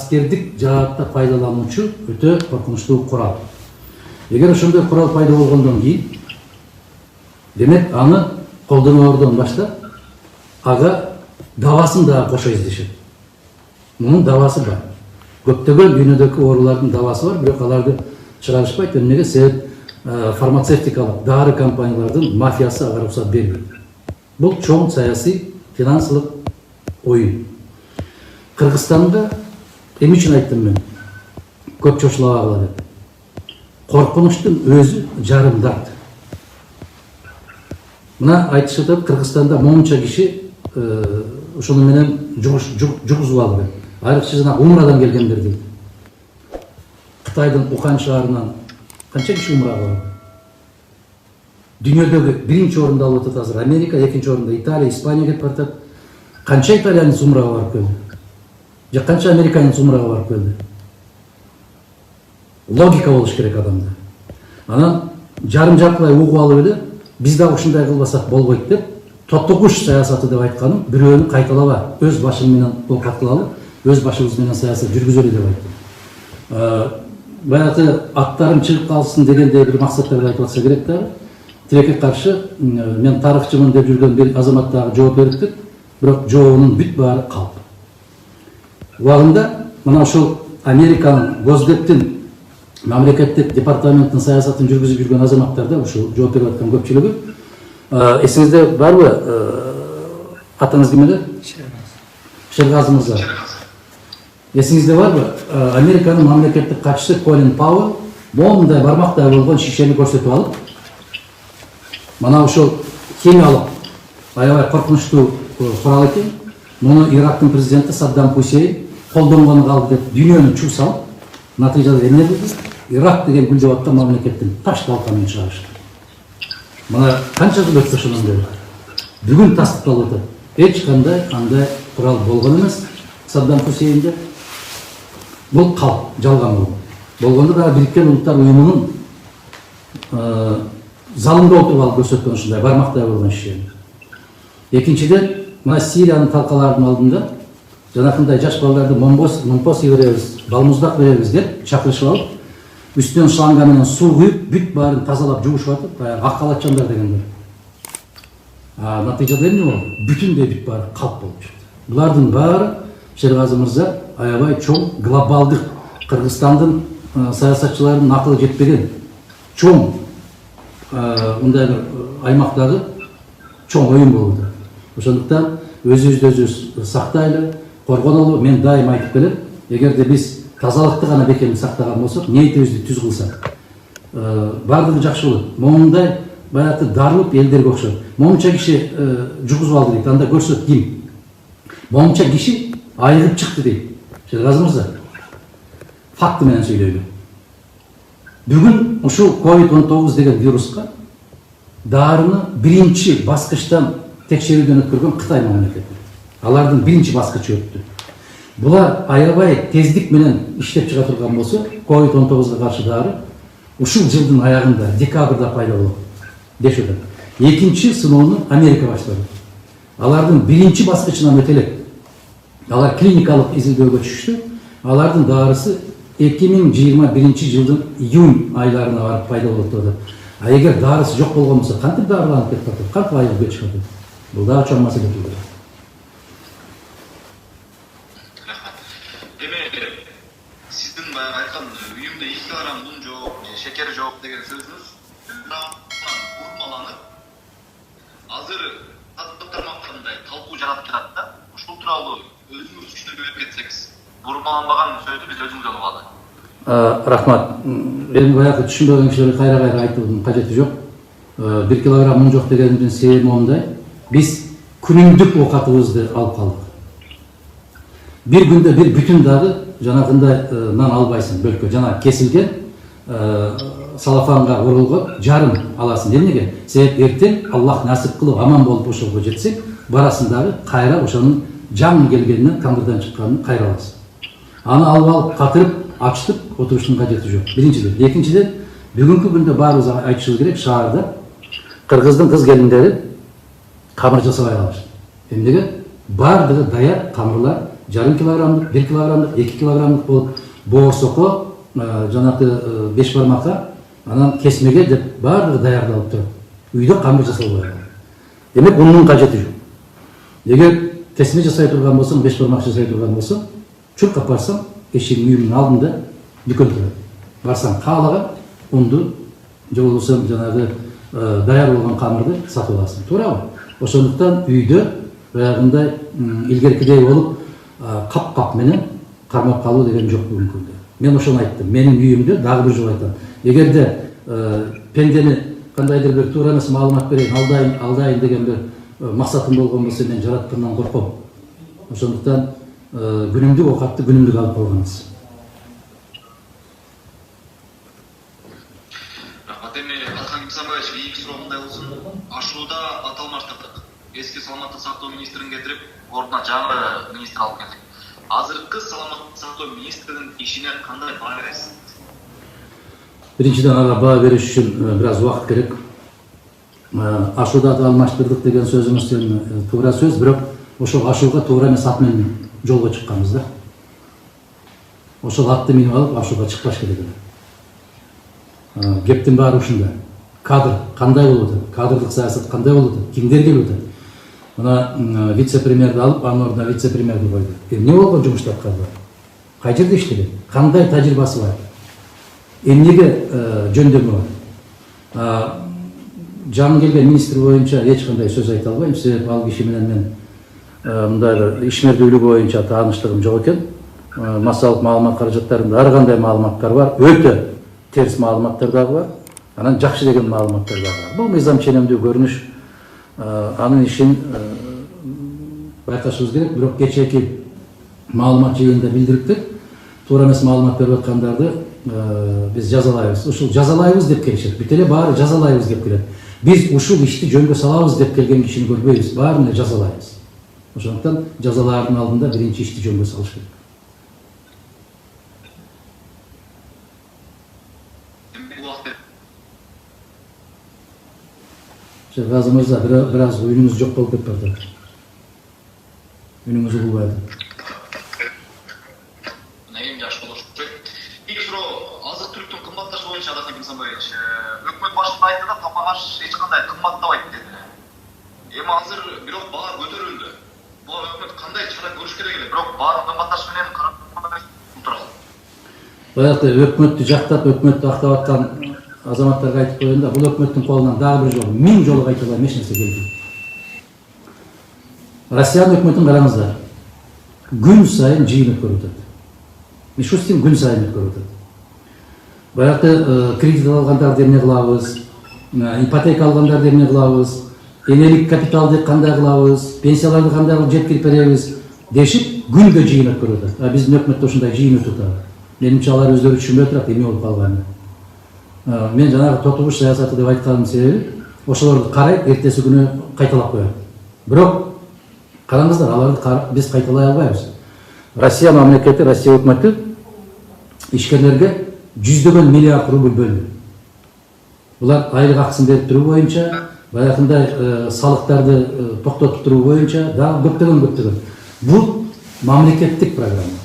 аскердик жаатта пайдалануучу өтө коркунучтуу курал. Эгер ошондой курал пайда болгондон кийин, демек аны колдонуордон баштап ага давасын да кошо издешет. Мунун давасы бар. Көптөгөн дүйнөдөгү оорулардын давасы бар, бирок аларды чыгарышпайт. Эмнеге? Себеп фармацевтикалык дары компаниялардын мафиясы ага уруксат бербейт. Бул чоң саясий финансылык оюн. Кыргызстанда эмне үчүн айттым мен? Көп чочулабагыла деп. Коркунучтун өзү жарым дарт. Мына айтышып атат, Кыргызстанда монча киши ошону менен жугузуп алды. Айрыкча жана умрадан келгендер дейт. Кытайдын Ухань шаарынан канча киши умрага барат? Дүйнөдөгү биринчи орунда алып атат азыр Америка, экинчи орунда Италия, Испания кетип баратат. Канча италиянец умрага барып келди? Же канча американец умрага барып келди? Логика болуш керек адамда. Анан жарым жартылай угуп алып эле биз да ушундай кылбасак болбойт деп тоттогуш саясаты деп айтканым бирөөнү кайталаба, өз башың менен окат кылалы, өз башыбыз менен саясат жүргүзөлү деп айттым. Баягы аттарым чыгып калсын дегендей бир максатта айтып атса керек да. Тилекке каршы мен тарыхчымын деп жүргөн бир азамат дагы жооп бериптир, бирок жообунун бүт баары калп. Убагында мына ушул Американын Госдептин мамлекеттик департаменттин саясатын жүргүзүп жүргөн азаматтар да ушул жооп берип аткан көпчүлүгү. Эсиңизде барбы? Атыңыз ким эле? Шергази мырза. Эсиңизде барбы? Американын мамлекеттик катчысы Колин Пауэлл моундай бармактай болгон шишени көрсөтүп алып, мына ушул химиялык аябай коркунучтуу курал экен. Муну Ирактын президенти Саддам Хусейн колдонгону калды деп дүйнөнү чуу салып, натыйжада эмне болду? Ирак деген гүлдөп аткан мамлекеттин таш талканын чыгарышты. Мына канча жыл өтсө ошондон бери бүгүн тастыкталып атат. Эч кандай андай курал болгон эмес. Саддам Хусейнде бул калп, жалган болгон. Болгондо дагы Бириккен Улуттар Уюмунун залында отуруп алып көрсөткөн ушундай бармактай болгон шишени. Экинчиден, мына Сириянын талкаларынын алдында жанакындай жаш балдарды момпос беребиз, балмуздак беребиз деп чакырышып алып, үстүнөн шланга менен суу куюп, бүт баарын тазалап жуушуп атып, баягы ак калачандар дегендер. Натыйжада эмне болду? Бүтүндөй бүт баары калп болуп чыкты. Булардын баары Шергази мырза аябай чоң глобалдык Кыргызстандын саясатчыларынын акылы жетпеген чоң мындай бир аймактагы чоң оюн болду. Ошондуктан өзүбүздү өзүбүз сактайлы, коргонолу. Мен дайым айтып келем, эгерде биз тазалыкты гана бекем сактаган болсок, ниетибизди түз кылсак, баардыгы жакшы болот. Моундай баягы дарылып элдерге окшойт. Монча киши жугузуп алды дейт, анда көрсөт ким? Монча киши айыгып чыкты дейт. Шергази мырза, факты менен сүйлөйлү. Бүгүн ушул COVID-19 деген вируска дарыны биринчи баскычтан текшерүүдөн өткөргөн Кытай мамлекети. Алардын биринчи баскычы өттү. Булар аябай тездик менен иштеп чыга турган болсо, COVID-19 каршы дары ушул жылдын аягында, декабрда пайда болот дешет. Экинчи сыноону Америка баштады. Алардын биринчи баскычынан өтө элек. Алар клиникалык изилдөөгө түшүштү. Алардын дарысы 2021 жылдын июнь айларына барып пайда болот деп. Эгер дарысы жок болгон болсо, кантип дарыланып кетип атат? Кантип айыгып кетишип атат? Бул дагы чоң маселе болот. Сиздин баягы айткан үйүмдө 2 килограммун жок, шекери жок деген сөзүңүз урмаланып, азыр каттык тармактарында талкуу жаратып жатат да. Ушул тууралуу өзүңүз түшүндүрүп кетсеңиз, урмаланбаган сөздү биз өзүбүз алалы. Рахмат. Мен баягы түшүнбөгөн кишилерге кайра айтуудун кажети жок. 1 килограмм мун жок дегендин себеби мондай. Биз күнүмдүк оокатыбызды алып калдык. Bir күндө бир бүтүн дагы жанагындай нан албайсың, бөлкө жана кесилген салафанга урулган жарым аласың. Эмнеге? Себеп эртең Аллах насип кылып аман болуп ошого жетсең, барасың дагы кайра ошонун жан келгенинен, тандырдан чыкканын кайра аласың. Аны алып катырып, ачтып отуруштун кажети жок. Биринчиден. Экинчиден, бүгүнкү күндө баарыбыз айтышыбыз керек, шаарда кыргыздын кыз келиндери камыр жасабай калышты. Эмнеге? Бардыгы даяр камырлар жарым килограммдык, 1 килограммдык, 2 килограммдык болуп боорсоко жанагы 5 бармакка анан кесмеге деп баардыгы даярдалып турат. Үйдө камыр жасалбайт. Демек унун кажети жок. Эгер кесме жасай турган болсоң, 5 бармак жасай турган болсоң, чуркап барсаң, эшигиң үйүңдүн алдында дүкөн турат. Барсаң каалаган унду же болбосо жанагы даяр болгон камырды сатып аласың. Туурабы? Ошондуктан үйдө баягындай илгеркидей болуп кап менен кармап калуу деген жок бүгүнкү күндө. Мен ошону айттым. Менин үйүмдө дагы бир жолу айтам. Эгерде пендени кандайдыр бир туура эмес маалымат берейин, алдайын деген бир максатым болгон болсо мен жараткандан корком. Ошондуктан күнүмдүк оокатты күнүмдүк алып койгонбуз. Эми Алхан Кимсанбаевич ийгиз суроо мындай болсун. Ашууда аталмаштырдык. Эски саламаттык сактоо министрин кетирип, ордуна жаңы министр алып келдик. Азыркы саламаттык сактоо министринин ишине кандай баа бересиз? Биринчиден ага баа бериш үчүн бир аз убакыт керек. Ашууда аталмаштырдык деген сөзүңүз туура сөз, бирок ошол ашууга туура эмес ат менен жолго чыкканбыз да. Ошол атты минип алып ашууга чыкпаш керек эле. Кептин баары ушунда. Кадр кандай болуп атат? Кадрдык саясат кандай болуп атат? Кимдер келип атат? Мына вице-премьерди алып, анын ордуна вице-премьерди койду. Эмне болгон жумушту аткарды? Кай жерде иштеген? Кандай тажрыйбасы бар? Эмнеге жөндөмү бар? Жаңы келген министр боюнча эч кандай сөз айта албайм. Себеби ал киши менен мен мындай бир ишмердүүлүгү боюнча тааныштыгым жок экен. Массалык маалымат каражаттарында ар кандай маалыматтар бар. Өтө терс маалыматтар дагы бар. Анан жакшы деген маалыматтар дагы бар. Бул мыйзам ченемдүү көрүнүш. Анын ишин байкашыбыз керек. Бирок кечээки маалымат жыйынында билдириптир. Туура эмес маалымат берип аткандарды биз жазалайбыз. Ушул жазалайбыз деп келишет. Бүт эле баары жазалайбыз деп келет. Биз ушул ишти жөнгө салабыз деп келген кишини көрбөйбүз. Баарын эле жазалайбыз. Ошондуктан жазалаардын алдында биринчи ишти жөнгө салыш керек. Газы мырза, бир аз үнүңүз жок болуп кетип барды. Үнүңүз угулбайды. Негем жаш болуш. Ийгиз суроо, азык-түлүктүн кымбатташы боюнча Алхан Кимсанбаевич, өкмөт башында айтты да тапагаш эч кандай кымбаттабайт деди. Эми азыр бирок баа көтөрүлдү. Буга өкмөт кандай чара көрүш керек эле? Бирок баарын кымбатташ менен карап туралы. Баягы өкмөттү жактап, өкмөттү актап аткан азаматтарга айтып коеюн да, бул өкмөттүн колунан дагы бир жолу, 1000 жолу айта алам, эч нерсе келди. Россиянын өкмөтүн караңыздар. Күн сайын жыйын өткөрүп атат. Мишустин күн сайын өткөрүп атат. Баягы кредит алгандарды эмне кылабыз, ипотека алгандарды эмне кылабыз, энелик капиталды кандай кылабыз, пенсияларды кандай кылып жеткирип беребиз дешип күндө жыйын өткөрүп атат. Биздин өкмөттө ушундай жыйын өтүп атат. Менимче алар өздөрү түшүнбөй турат эмне болуп калганын. Мен жанагы тотугуч саясаты деп айтканымдын себеби ошолорду карайт, эртеси күнү кайталап коет. Бирок караңыздар, аларды биз кайталай албайбыз. Россия мамлекети, Россия өкмөтү ишкерлерге 100 миллиард рубль бөлдү. Булар айлык акысын берип туруу боюнча, баягындай салыктарды токтотуп туруу боюнча дагы көптөгөн. Бул мамлекеттик программа.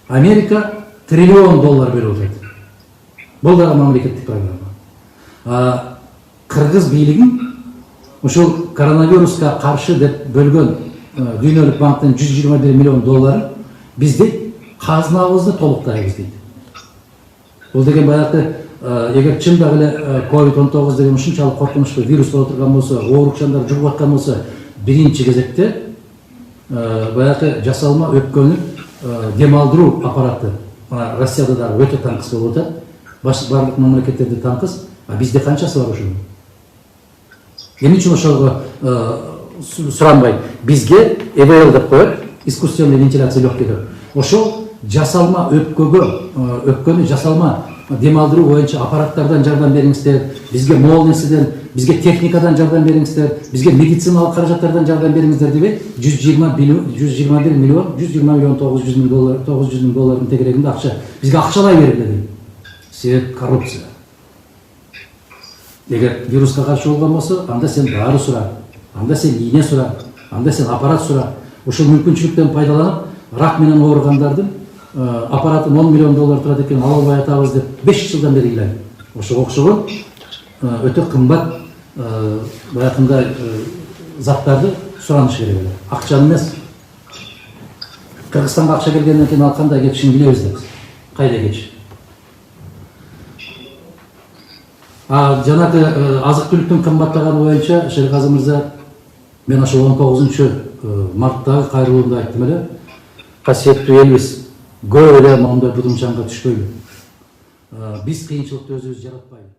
Америка $1 триллион берип атат. Бул дагы мамлекеттик программа. Кыргыз бийлигин ушул коронавируска каршы деп бөлгөн Дүйнөлүк банктын $121 миллион бизди казынабызды толуктайбыз дейт. Бул деген баягы эгер чындап эле COVID-19 деген ушунчалык коркунучтуу вирус болуп турган болсо, оорукчандар жугуп аткан болсо, биринчи кезекте баягы жасалма өпкөнү дем алдыруу аппараты Россияда дагы өтө таңкыс болуп атат. Барлык мамлекеттерде таңкыс, а бизде канчасы бар ошол? Эмне үчүн ошого суранбай? Бизге ЭВЛ деп коет, искусственный вентиляция легких. Ошол жасалма өпкөнү жасалма дем алдыруу боюнча аппараттардан жардам бериңиздер, бизге могул нерседен, бизге техникадан жардам бериңиздер, бизге медициналык каражаттардан жардам бериңиздер деп $120 миллион $900 миң тегерегинде акча бизге акчалай берилди. Себеп коррупция. Эгер вируска каршы болгон болсо, анда сен дары сура, анда сен ийне сура, анда сен аппарат сура. ушул мүмкүнчүлүктөн пайдаланып рак менен ооругандардын аппаратын 10 миллион доллар турат экен, ала албай атабыз деп 5 жылдан бери ыйлайм. Ошого окшогон өтө кымбат баягындай заттарды сураныш керек эле. Акчаны эмес. Кыргызстанга акча келгенден кийин ал кандай кетишин билебиз да. Кайда кетиш? Жанагы азык-түлүктүн кымбаттаганы боюнча Шерказы мырза, мен ошо 19 марттагы кайрылуумда айттым эле. Касиеттүү элибиз, көп эле моундай будунчаңга түшпөйлү. Биз кыйынчылыкты өзүбүз жаратпайлы.